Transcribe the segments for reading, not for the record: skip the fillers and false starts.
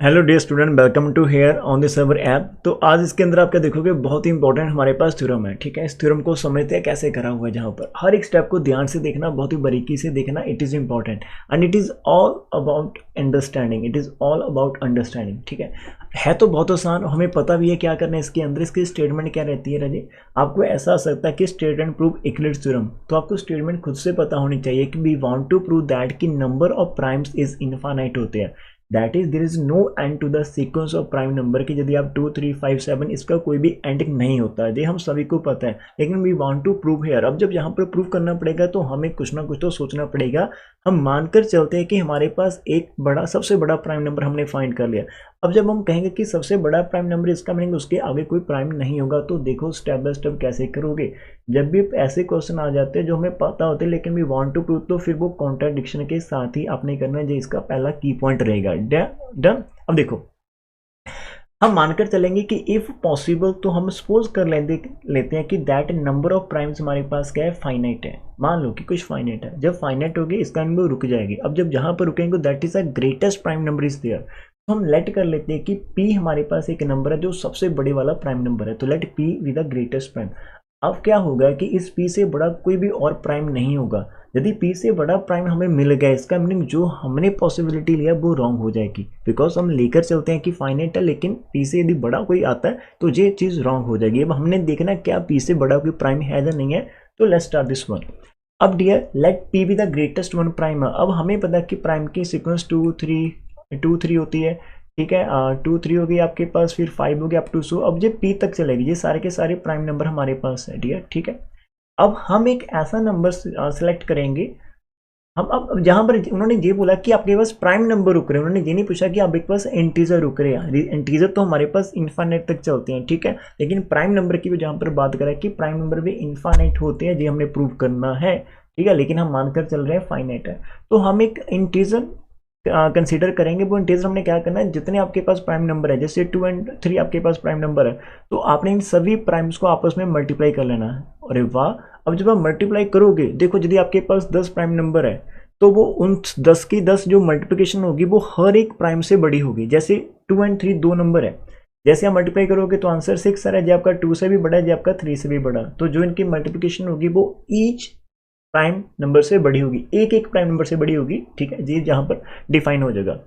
Hello dear student, welcome to here on this server app. तो आज इसके अंदर आप क्या देखोगे, बहुत ही इंपॉर्टेंट हमारे पास थ्योरम है। ठीक है, इस थ्योरम को समझते हैं कैसे करा हुआ है, जहाँ पर हर एक स्टेप को ध्यान से देखना, बहुत ही बारीकी से देखना। It is important and it is all about understanding. It is all about understanding. ठीक है तो बहुत आसान, हमें पता भी है क्या करना है इसके अंदर। इसकी स्टेटमेंट क्या रहती है राजे, आपको ऐसा आ सकता है कि state and prove Euclid's theorem. तो आपको स्टेटमेंट खुद से पता होनी चाहिए कि we want to prove that कि number of primes is infinite होते हैं। That is there is no end to the sequence of prime number की। यदि आप 2 3 5 7 इसका कोई भी एंडिंग नहीं होता है, ये हम सभी को पता है, लेकिन we want to prove here. अब जब यहाँ पर प्रूव करना पड़ेगा तो हमें कुछ ना कुछ तो सोचना पड़ेगा। हम मानकर चलते हैं कि हमारे पास एक बड़ा, सबसे बड़ा प्राइम नंबर हमने फाइंड कर लिया। अब जब हम कहेंगे कि सबसे बड़ा प्राइम नंबर, इसका मीनिंग उसके आगे कोई प्राइम नहीं होगा। तो देखो स्टेप बाय स्टेप कैसे करोगे। जब भी ऐसे क्वेश्चन आ जाते हैं जो हमें पता होते हैं लेकिन वी वांट टू प्रूव, तो फिर वो कॉन्ट्राडिक्शन के साथ ही आपने करना है, जो इसका पहला की पॉइंट रहेगा। डन। अब देखो, हम मानकर चलेंगे कि इफ पॉसिबल, तो हम सपोज कर लेते हैं कि दैट नंबर ऑफ प्राइम्स हमारे पास क्या है, फाइनाइट है। मान लो कि कुछ फाइनाइट है। जब फाइनाइट होगी इसका वो रुक जाएगी। अब जब जहां पर रुकेंगे that is a greatest prime number is there. तो हम लेट कर लेते हैं कि p हमारे पास एक नंबर है जो सबसे बड़े वाला प्राइम नंबर है। तो let p with the greatest prime. अब क्या होगा कि इस p से बड़ा कोई भी और प्राइम नहीं होगा। यदि p से बड़ा प्राइम हमें मिल गया, इसका मीनिंग जो हमने पॉसिबिलिटी लिया वो रॉन्ग हो जाएगी। बिकॉज हम लेकर चलते हैं कि फाइनाइट है, लेकिन p से यदि बड़ा कोई आता है तो ये चीज़ रॉन्ग हो जाएगी। अब हमने देखना क्या p से बड़ा कोई प्राइम है या नहीं है। तो लेट्स स्टार्ट दिस वन। अब dear let p be the greatest one prime. अब हमें पता है कि प्राइम की सीक्वेंस 2 3 होती है। ठीक है, 2 3 होगी आपके पास, फिर 5 होगी अप टू सो। अब ये p तक चलेगी, ये सारे के सारे प्राइम नंबर हमारे पास है डियर। ठीक है, अब हम एक ऐसा नंबर सेलेक्ट करेंगे। हम अब जहां पर उन्होंने ये बोला कि आपके पास प्राइम नंबर रुक रहे हैं, उन्होंने ये नहीं पूछा कि आपके पास इंटीजर रुक रहे हैं। इंटीजर तो हमारे पास इन्फाइनाइट तक चलते हैं। ठीक है, लेकिन प्राइम नंबर की भी जहां पर बात करें कि प्राइम नंबर भी इन्फाइनाइट होते हैं, ये हमने प्रूव करना है। ठीक है, लेकिन हम मानकर चल रहे हैं फाइनाइट है। तो हम एक इंटीजर कंसीडर करेंगे। वो इंटीजर हमने क्या करना है, जितने आपके पास प्राइम नंबर है, जैसे 2 और 3 आपके पास प्राइम नंबर है, तो आपने इन सभी प्राइम्स को आपस में मल्टीप्लाई कर लेना है। अरे वाह। अब जब आप मल्टीप्लाई करोगे, देखो यदि आपके पास 10 प्राइम नंबर है तो वो उन 10 की 10 जो मल्टीप्लिकेशन होगी वो हर एक प्राइम से बड़ी होगी। जैसे 2 और 3 दो नंबर है, जैसे आप मल्टीप्लाई करोगे तो आंसर 6 है, जो आपका 2 से भी बड़ा है, जो आपका 3 से भी बड़ा। तो जो इनकी मल्टीप्लिकेशन होगी वो ईच प्राइम नंबर से बड़ी होगी, एक एक प्राइम नंबर से बड़ी होगी। ठीक है जी, जहां पर डिफाइन हो जाएगा।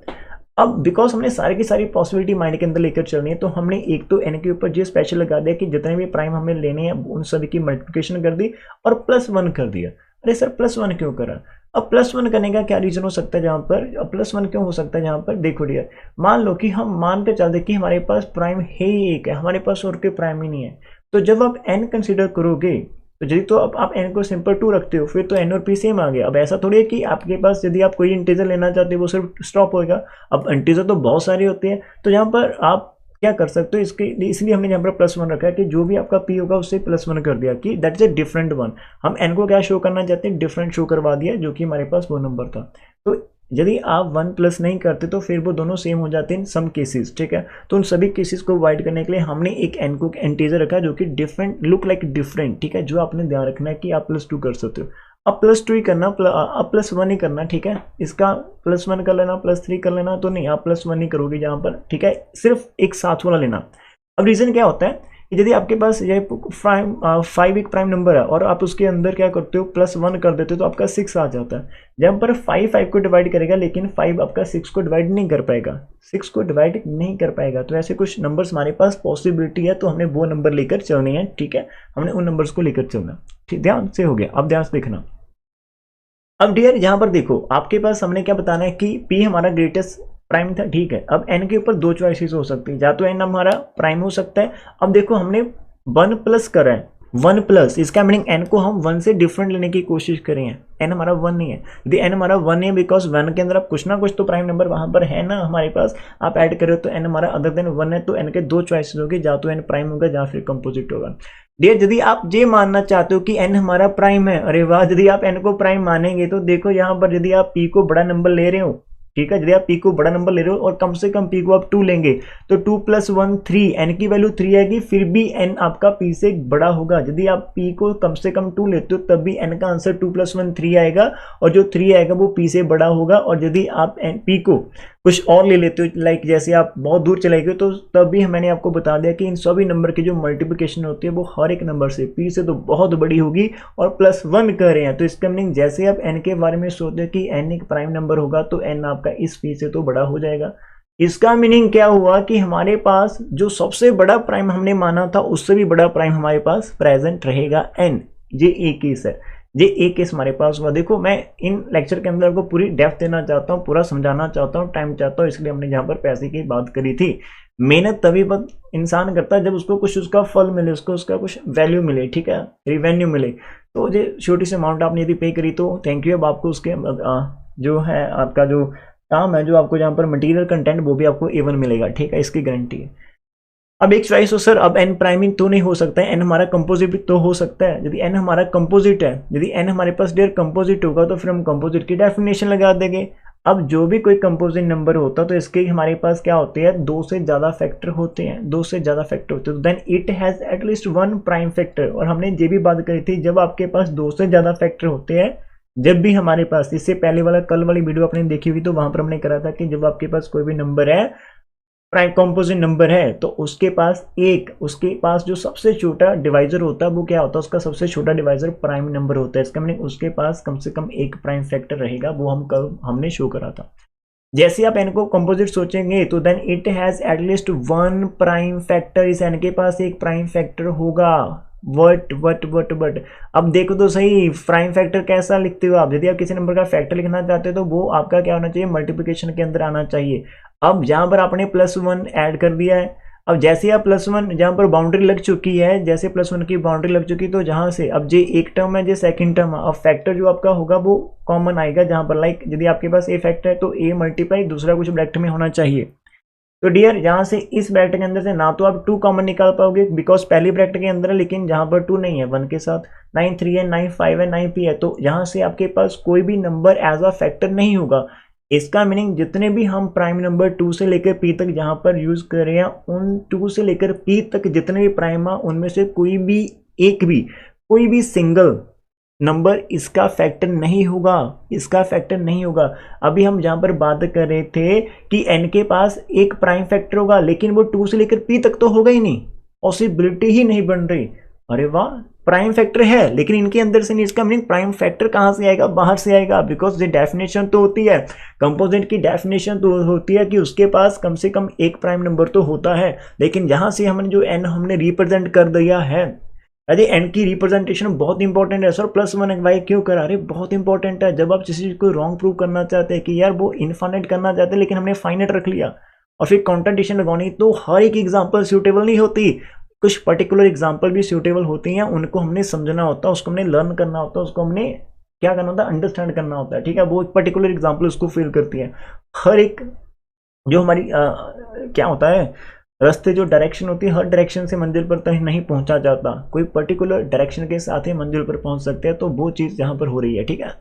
अब बिकॉज हमने सारी की सारी पॉसिबिलिटी माइंड के अंदर लेकर चलनी है, तो हमने एक तो n के ऊपर जो स्पेशल लगा दिया कि जितने भी प्राइम हमें लेने हैं उन सभी की मल्टीप्लिकेशन कर दी और +1 कर दिया। अरे सर +1 क्यों करा। अब +1 करने का क्या रीजन हो सकता है, जहां पर अब +1 क्यों हो सकता है, जहां पर देखो डियर, मान लो कि हम मान कर चलते कि हमारे पास प्राइम है ही एक है, हमारे पास और कोई प्राइम ही नहीं है। तो जब आप n कंसिडर करोगे तो यदि तो अब आप n को सिंपल 2 रखते हो, फिर तो n और p सेम आ गया। अब ऐसा थोड़ी है कि आपके पास यदि आप कोई इंटीजर लेना चाहते हो वो सिर्फ स्टॉप होगा। अब इंटीजर तो बहुत सारे होते हैं, तो यहाँ पर आप क्या कर सकते हो, इसके इसलिए हमने यहाँ पर +1 रखा है कि जो भी आपका p होगा उससे +1 कर दिया कि that is a different one. हम n को क्या शो करना चाहते हैं, डिफरेंट शो करवा दिया, जो कि हमारे पास वो नंबर था। तो यदि आप 1 प्लस नहीं करते तो फिर वो दोनों सेम हो जाते हैं इन सम केसेस। ठीक है, तो उन सभी केसेस को अवॉइड करने के लिए हमने एक n को इंटीजर रखा जो कि डिफरेंट लुक लाइक डिफरेंट। ठीक है, जो आपने ध्यान रखना है कि आप +2 कर सकते हो। अब +2 ही करना, अब +1 ही करना। ठीक है, इसका +1 कर लेना, +3 कर लेना, तो नहीं आप +1 ही करोगे जहाँ पर। ठीक है, सिर्फ एक साथ वाला लेना। अब रीजन क्या होता है, यदि आपके पास ये प्राइम 5 एक प्राइम नंबर है और आप उसके अंदर क्या करते हो, +1 कर देते हो, तो आपका 6 आ जाता है। जब पर 5 को डिवाइड करेगा, लेकिन 5 आपका 6 को डिवाइड नहीं कर पाएगा, 6 को डिवाइड नहीं कर पाएगा। तो ऐसे कुछ नंबर्स हमारे पास पॉसिबिलिटी है, तो हमने वो नंबर लेकर चलने हैं। ठीक है, हमने उन नंबर्स को लेकर चलना। ठीक, ध्यान से हो गया। अब ध्यान से देखना। अब डियर यहाँ पर देखो, आपके पास हमने क्या बताना है कि p हमारा ग्रेटेस्ट प्राइम था। ठीक है, अब n के ऊपर दो चॉइसेस हो सकती है, या तो n हमारा प्राइम हो सकता है। अब देखो हमने 1 प्लस करा है, 1 प्लस, इसका मीनिंग n को हम 1 से डिफरेंट लेने की कोशिश करें हैं। n हमारा 1 नहीं है। यदि n हमारा 1 नहीं है, बिकॉज 1 के अंदर आप कुछ ना कुछ तो प्राइम नंबर वहां पर है ना हमारे पास, आप ऐड करो तो n हमारा अदर देन 1 है। तो n के दो चॉइसेस होगी, या तो n प्राइम होगा या फिर कंपोजिट होगा। डियर यदि आप ये मानना चाहते हो कि n हमारा प्राइम है, अरे वाह, यदि आप n को प्राइम मानेंगे तो देखो यहाँ पर यदि आप p को बड़ा नंबर ले रहे हो, ठीक है, यदि आप p को बड़ा नंबर ले रहे हो और कम से कम p को आप 2 लेंगे, तो 2 + 1 3, n की वैल्यू 3 आएगी, फिर भी n आपका p से बड़ा होगा। यदि आप p को कम से कम 2 लेते हो तब भी n का आंसर 2 + 1 3 आएगा, और जो 3 आएगा वो p से बड़ा होगा। और यदि आप p को कुछ और ले लेते हो, लाइक जैसे आप बहुत दूर चले गए तो तब भी मैंने आपको बता दिया कि इन सभी नंबर की जो मल्टीप्लिकेशन होती है वो हर एक नंबर से p से तो बहुत बड़ी होगी और +1 कर रहे हैं। तो इसका मीनिंग जैसे आप n के बारे में सोचते हो कि n एक प्राइम नंबर होगा तो n आपका इस p से तो बड़ा हो जाएगा। इसका मीनिंग क्या हुआ कि हमारे पास जो सबसे बड़ा प्राइम हमने माना था उससे भी बड़ा प्राइम हमारे पास प्रेजेंट रहेगा n। ये एक केस है, ये एक केस हमारे पास हुआ। देखो मैं इन लेक्चर के अंदर आपको पूरी डेप्थ देना चाहता हूँ, पूरा समझाना चाहता हूँ, टाइम चाहता हूँ, इसलिए हमने यहाँ पर पैसे की बात करी थी। मेहनत तभी बात इंसान करता है जब उसको कुछ उसका फल मिले, उसको उसका कुछ वैल्यू मिले, ठीक है, रिवेन्यू मिले। तो ये छोटी सी अमाउंट आपने यदि पे करी तो थैंक यू। अब आपको उसके जो है आपका जो काम है, जो आपको जहाँ पर मटेरियल कंटेंट वो भी आपको A1 मिलेगा, ठीक है, इसकी गारंटी है। अब एक चॉइस हो सर, अब n प्राइमिंग तो नहीं हो सकता है, n हमारा कंपोजिट भी तो हो सकता है। यदि n हमारा कंपोजिट है, यदि n हमारे पास डियर कंपोजिट होगा तो फिर हम कंपोजिट की डेफिनेशन लगा देंगे। अब जो भी कोई कंपोजिट नंबर होता तो इसके हमारे पास क्या होते हैं, 2 से ज़्यादा फैक्टर होते हैं, 2 से ज़्यादा फैक्टर होते हैं, then it has at least 1 prime factor. और हमने ये भी बात करी थी, जब आपके पास 2 से ज़्यादा फैक्टर होते हैं, जब भी हमारे पास, इससे पहले वाला कल वाली वीडियो आपने देखी हुई तो वहां पर हमने करा था कि जब आपके पास कोई भी नंबर है, प्राइम कंपोजिट नंबर है, तो उसके पास जो सबसे छोटा डिवाइजर होता है वो क्या होता है, उसका सबसे छोटा डिवाइजर प्राइम नंबर होता है। इसका मतलब उसके पास कम से कम एक प्राइम फैक्टर रहेगा, वो हमने शो करा था। जैसे आप n को कंपोजिट सोचेंगे तो then it has at least 1 prime factor, इस n के पास एक प्राइम फैक्टर होगा। वट अब देखो तो सही, प्राइम फैक्टर कैसा लिखते हो आप, यदि आप किसी नंबर का फैक्टर लिखना चाहते हो तो वो आपका क्या होना चाहिए, मल्टीप्लिकेशन के अंदर आना चाहिए। अब जहां पर आपने +1 ऐड कर दिया है, अब जैसे आप +1 जहां पर बाउंड्री लग चुकी है, जैसे +1 की बाउंड्री लग चुकी तो जहां से अब जे एक टर्म है, जे सेकंड टर्म है, अब फैक्टर जो आपका होगा वो कॉमन आएगा। जहां पर लाइक यदि आपके पास a फैक्टर है तो a मल्टीप्लाई दूसरा कुछ ब्रैकेट में होना चाहिए। तो डियर यहाँ से इस ब्रैकेट के अंदर से ना तो आप 2 कॉमन निकाल पाओगे बिकॉज पहली ब्रैकेट के अंदर है, लेकिन जहां पर 2 नहीं है 1 के साथ, 9 3 है, 9 5 है, 9 p है, तो यहाँ से आपके पास कोई भी नंबर एज अ फैक्टर नहीं होगा। इसका मीनिंग जितने भी हम प्राइम नंबर 2 से लेकर p तक जहां पर यूज कर रहे हैं, उन 2 से लेकर p तक जितने भी प्राइम है उनमें से कोई भी सिंगल नंबर इसका फैक्टर नहीं होगा, इसका फैक्टर नहीं होगा। अभी हम जहां पर बात कर रहे थे कि n के पास एक प्राइम फैक्टर होगा, लेकिन वो 2 से लेकर p तक तो होगा ही नहीं, पॉसिबिलिटी ही नहीं बन रही। अरे वाह, प्राइम फैक्टर है लेकिन इनके अंदर से नहीं। इसका मीनिंग प्राइम फैक्टर कहां से आएगा, बाहर से आएगा, बिकॉज ये डेफिनेशन तो होती है, कंपोजिट की डेफिनेशन तो होती है कि उसके पास कम से कम एक प्राइम नंबर तो होता है। लेकिन यहां से हमने जो n हमने रिप्रेजेंट कर दिया है, अरे एन की रिप्रेजेंटेशन बहुत इंपॉर्टेंट है सर। +1 वाई क्यों करा, अरे बहुत इंपॉर्टेंट है। जब आप किसी चीज को रॉन्ग प्रूव करना चाहते हैं कि यार वो इनफाइनाइट करना चाहते हैं लेकिन हमने फाइनाइट रख लिया और फिर कॉन्ट्राडिक्शन लगानी, तो हर एक एग्जांपल सूटेबल नहीं होती, कुछ पर्टिकुलर एग्जांपल भी सूटेबल होती हैं, उनको हमने समझना होता है, उसको हमने लर्न करना होता है, उसको हमने क्या करना होता है, अंडरस्टैंड करना होता है, ठीक है। वो एक पर्टिकुलर एग्जाम्पल उसको फिल करती है। हर एक जो हमारी क्या होता है, रास्ते जो डायरेक्शन होती है, हर डायरेक्शन से मंजिल पर तक नहीं पहुंचा जाता, कोई पर्टिकुलर डायरेक्शन के साथ ही मंजिल पर पहुंच सकते हैं। तो वो चीज यहां पर हो रही है, ठीक है।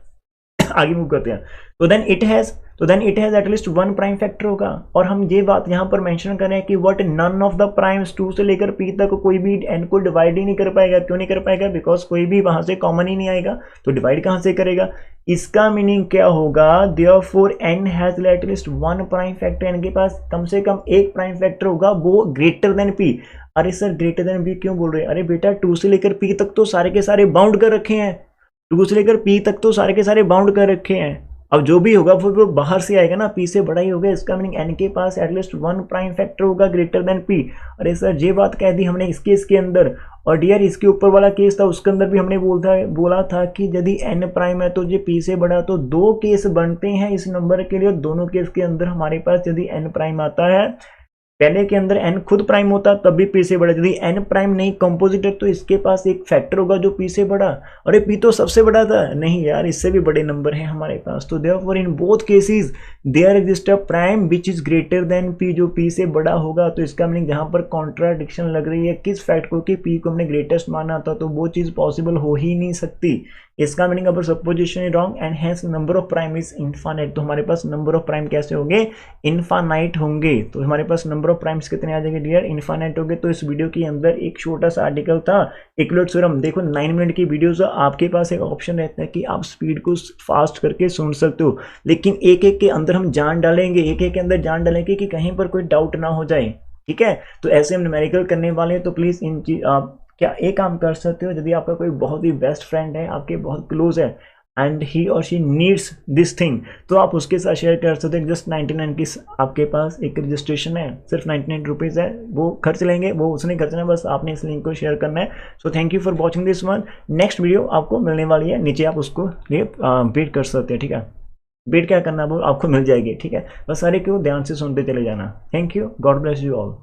आगे मूव करते हैं। तो then it has at least 1 prime factor होगा। और हम ये बात यहां पर मेंशन करें कि what none of the primes 2 से लेकर p तक कोई भी n को डिवाइड ही नहीं कर पाएगा। क्यों नहीं कर पाएगा, बिकॉज कोई भी वहां से कॉमन ही नहीं आएगा, तो डिवाइड कहां से करेगा। इसका मीनिंग क्या होगा, therefore n has at least 1 prime factor, n के पास कम से कम एक प्राइम फैक्टर होगा, वो ग्रेटर देन p। अरे सर ग्रेटर देन p क्यों बोल रहे हैं, अरे बेटा 2 से लेकर p तक तो सारे के सारे बाउंड कर रखे हैं, 2 से लेकर p तक तो सारे के सारे बाउंड कर रखे हैं। अब जो भी होगा वो बाहर से आएगा ना, p से बड़ा ही होगा। इसका मीनिंग n के पास एटलीस्ट 1 प्राइम फैक्टर होगा ग्रेटर देन p। अरे सर ये बात कह दी हमने इस केस के अंदर। और डियर इसके ऊपर वाला केस था, उसके अंदर भी हमने बोला था कि यदि n प्राइम है तो ये p से बड़ा, तो 2 केस बनते हैं इस नंबर के लिए। दोनों केस के अंदर हमारे पास यदि n प्राइम आता है, पहले के अंदर n खुद प्राइम होता तब भी p से बड़ा, यदि n प्राइम नहीं कंपोजिट है तो इसके पास एक फैक्टर होगा जो p से बड़ा। अरे p तो सबसे बड़ा था, नहीं यार इससे भी बड़े नंबर हैं हमारे पास। तो therefore in both cases there exist a prime which is greater than p, जो p से बड़ा होगा। तो इसका मीनिंग जहां पर कॉन्ट्राडिक्शन लग रही है किस फैक्ट को कि p को हमने ग्रेटेस्ट माना था, तो वो चीज पॉसिबल हो ही नहीं सकती। इसका मीनिंग अगर supposition is wrong and hence number of prime is infinite, तो हमारे पास नंबर ऑफ प्राइम कैसे होंगे, इनफाइनाइट होंगे। तो हमारे पास नंबर ऑफ प्राइम्स कितने आ जाएंगे डियर, इनफाइनाइट होंगे। तो इस वीडियो के अंदर एक छोटा सा आर्टिकल था इक्वलेट थ्योरम, देखो 9 मिनट की वीडियोस, आपके पास एक ऑप्शन रहता है कि आप स्पीड को फास्ट करके सुन सकते हो, लेकिन एक एक के अंदर हम जान डालेंगे, एक एक के अंदर जान डालेंगे कि कहीं पर कोई डाउट ना हो जाए, ठीक है। तो ऐसे हम न्यूमेरिकल करने वाले हैं, तो प्लीज इन चीज आप क्या एक काम कर सकते हो, यदि आपका कोई बहुत ही बेस्ट फ्रेंड है, आपके बहुत क्लोज है एंड ही और शी नीड्स दिस थिंग, तो आप उसके साथ शेयर कर सकते हैं। जस्ट 99 की आपके पास एक रजिस्ट्रेशन है, सिर्फ 99 रुपीज़ है, वो खर्च लेंगे, वो उसने खर्चना है, बस आपने इस लिंक को शेयर करना है। So thank you for watching this one. Next video आपको मिलने वाली है, नीचे आप उसको लिए वेट कर सकते हैं, ठीक है। वेट क्या करना, वो आपको मिल जाएगी, ठीक है। बस सारे क्यों ध्यान से सुनते चले जाना। Thank you, God bless you all.